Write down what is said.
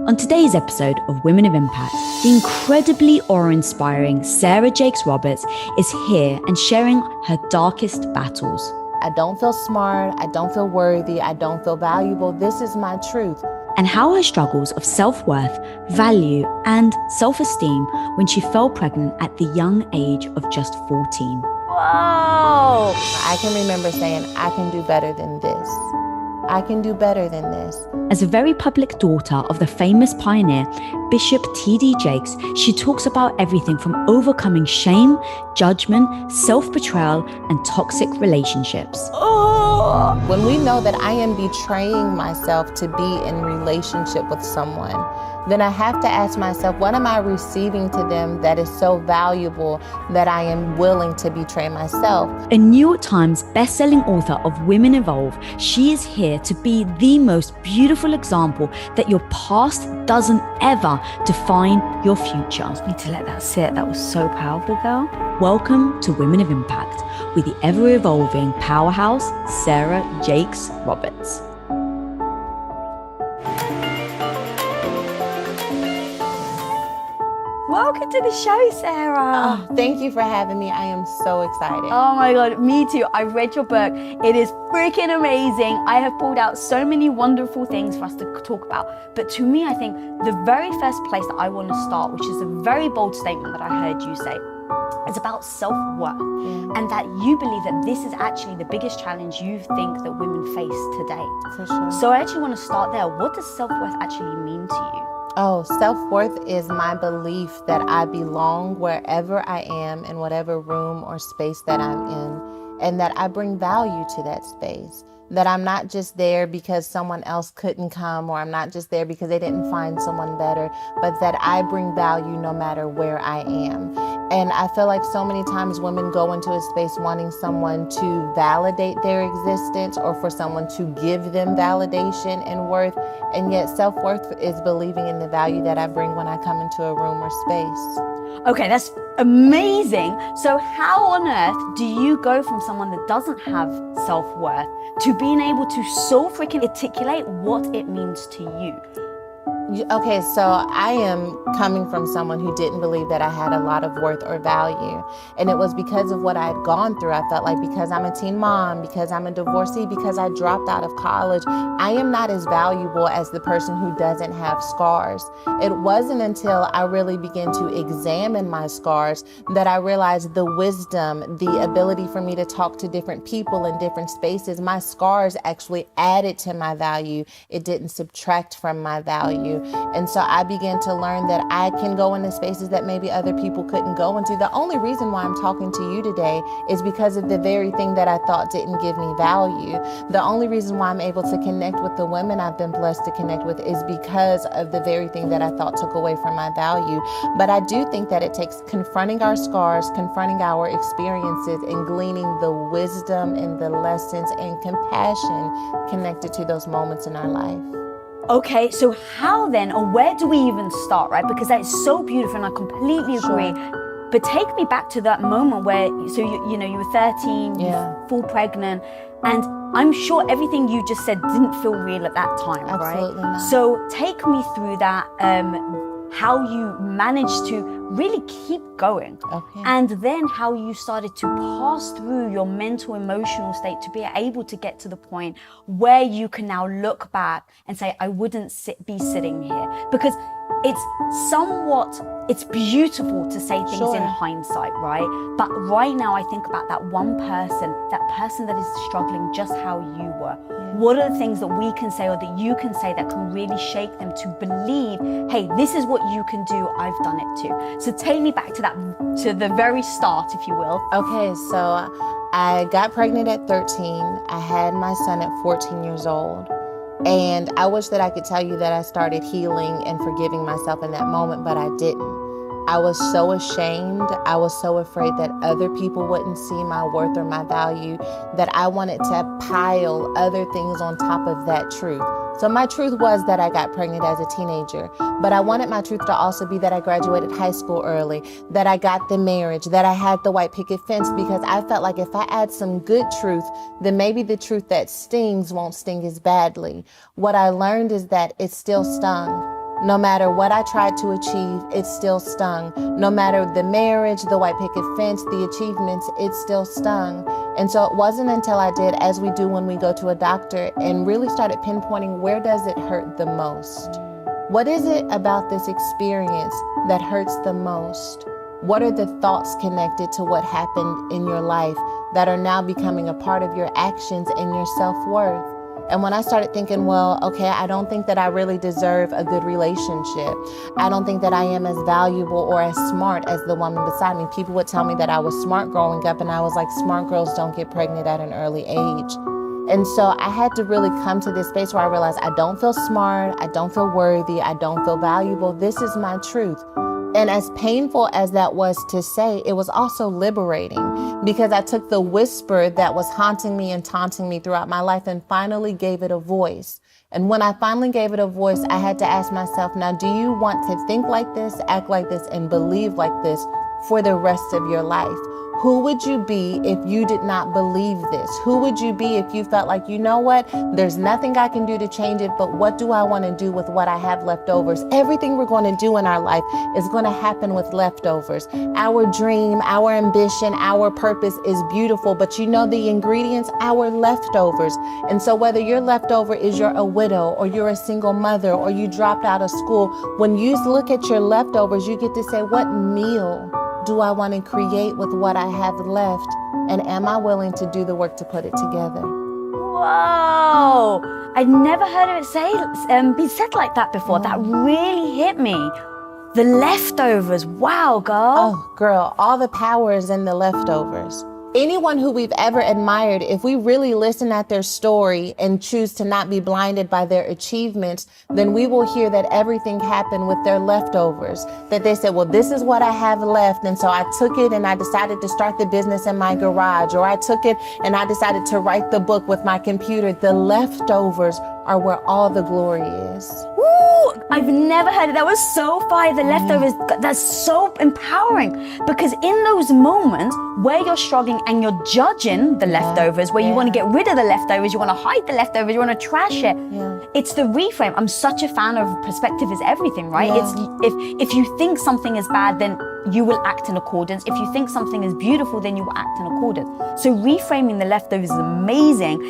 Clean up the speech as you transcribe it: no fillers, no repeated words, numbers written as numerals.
On today's episode of Women of Impact, the incredibly awe-inspiring Sarah Jakes Roberts is here and sharing her darkest battles. I don't feel smart, I don't feel worthy, I don't feel valuable. This is my truth. And how her struggles of self-worth, value, and self-esteem when she fell pregnant at the young age of just 14. Whoa! I can remember saying, I can do better than this. I can do better than this. As a very public daughter of the famous pioneer, Bishop T.D. Jakes, she talks about everything from overcoming shame, judgment, self-betrayal, and toxic relationships. When we know that I am betraying myself to be in relationship with someone, then I have to ask myself, what am I receiving to them that is so valuable that I am willing to betray myself? A New York Times best-selling author of Women Evolve, she is here to be the most beautiful example that your past doesn't ever define your future. I need to let that sit. That was so powerful, girl. Welcome to Women of Impact with the ever-evolving powerhouse, Sarah Jakes Roberts. Welcome to the show, Sarah. Oh, thank you for having me. I am so excited. Oh my God, me too. I've read your book. It is freaking amazing. I have pulled out so many wonderful things for us to talk about. But to me, I think the very first place that I want to start, which is a very bold statement that I heard you say, is about self-worth, and that you believe that this is actually the biggest challenge you think that women face today. For sure. So I actually want to start there. What does self-worth actually mean to you? Oh, self-worth is my belief that I belong wherever I am, in whatever room or space that I'm in, and that I bring value to that space. That I'm not just there because someone else couldn't come, or I'm not just there because they didn't find someone better, but that I bring value no matter where I am. And I feel like so many times women go into a space wanting someone to validate their existence or for someone to give them validation and worth. And yet self-worth is believing in the value that I bring when I come into a room or space. Okay, that's amazing. So how on earth do you go from someone that doesn't have self-worth to being able to so freaking articulate what it means to you? Okay, so I am coming from someone who didn't believe that I had a lot of worth or value. And it was because of what I had gone through. I felt like because I'm a teen mom, because I'm a divorcee, because I dropped out of college, I am not as valuable as the person who doesn't have scars. It wasn't until I really began to examine my scars that I realized the wisdom, the ability for me to talk to different people in different spaces. My scars actually added to my value. It didn't subtract from my value. And so I began to learn that I can go into spaces that maybe other people couldn't go into. The only reason why I'm talking to you today is because of the very thing that I thought didn't give me value. The only reason why I'm able to connect with the women I've been blessed to connect with is because of the very thing that I thought took away from my value. But I do think that it takes confronting our scars, confronting our experiences, and gleaning the wisdom and the lessons and compassion connected to those moments in our life. Okay, so how then, or where do we even start, right? Because that is so beautiful and I completely agree. Sure. But take me back to that moment where, so you were 13, Yeah. full pregnant, and I'm sure everything you just said didn't feel real at that time, Absolutely right? not. So take me through that, how you managed to really keep going. Okay. And then how you started to pass through your mental, emotional state to be able to get to the point where you can now look back and say, I wouldn't be sitting here. Because it's beautiful to say things Sure. in hindsight, right? But right now I think about that one person, that is struggling just how you were. What are the things that we can say or that you can say that can really shake them to believe, hey, this is what you can do, I've done it too. So take me back to the very start, if you will. Okay, so I got pregnant at 13. I had my son at 14 years old. And I wish that I could tell you that I started healing and forgiving myself in that moment, but I didn't. I was so ashamed. I was so afraid that other people wouldn't see my worth or my value that I wanted to pile other things on top of that truth. So my truth was that I got pregnant as a teenager, but I wanted my truth to also be that I graduated high school early, that I got the marriage, that I had the white picket fence, because I felt like if I add some good truth, then maybe the truth that stings won't sting as badly. What I learned is that it still stung. No matter what I tried to achieve, it still stung. No matter the marriage, the white picket fence, the achievements, it still stung. And so it wasn't until I did, as we do when we go to a doctor, and really started pinpointing, where does it hurt the most? What is it about this experience that hurts the most? What are the thoughts connected to what happened in your life that are now becoming a part of your actions and your self-worth? And when I started thinking, well, okay, I don't think that I really deserve a good relationship. I don't think that I am as valuable or as smart as the woman beside me. People would tell me that I was smart growing up, and I was like, smart girls don't get pregnant at an early age. And so I had to really come to this space where I realized I don't feel smart, I don't feel worthy, I don't feel valuable. This is my truth. And as painful as that was to say, it was also liberating, because I took the whisper that was haunting me and taunting me throughout my life and finally gave it a voice. And when I finally gave it a voice, I had to ask myself, now, do you want to think like this, act like this, and believe like this for the rest of your life? Who would you be if you did not believe this? Who would you be if you felt like, you know what, there's nothing I can do to change it, but what do I want to do with what I have leftovers? Everything we're going to do in our life is going to happen with leftovers. Our dream, our ambition, our purpose is beautiful, but you know the ingredients, our leftovers. And so whether your leftover is you're a widow, or you're a single mother, or you dropped out of school, when you look at your leftovers, you get to say, what meal do I want to create with what I have left? And am I willing to do the work to put it together? Whoa! I'd never heard it be said like that before. That really hit me. The leftovers. Wow, girl. Oh, girl, all the power is in the leftovers. Anyone who we've ever admired, if we really listen at their story and choose to not be blinded by their achievements, then we will hear that everything happened with their leftovers. That they said, well, this is what I have left. And so I took it and I decided to start the business in my garage. Or I took it and I decided to write the book with my computer. The leftovers are where all the glory is. Woo! I've never heard it. That was so fire. The leftovers, that's so empowering, because in those moments where you're struggling and you're judging the leftovers, where you want to get rid of the leftovers, you want to hide the leftovers, you want to trash it. It's the reframe. I'm such a fan of perspective is everything, right? It's if you think something is bad, then you will act in accordance. If you think something is beautiful, then you will act in accordance. So reframing the leftovers is amazing.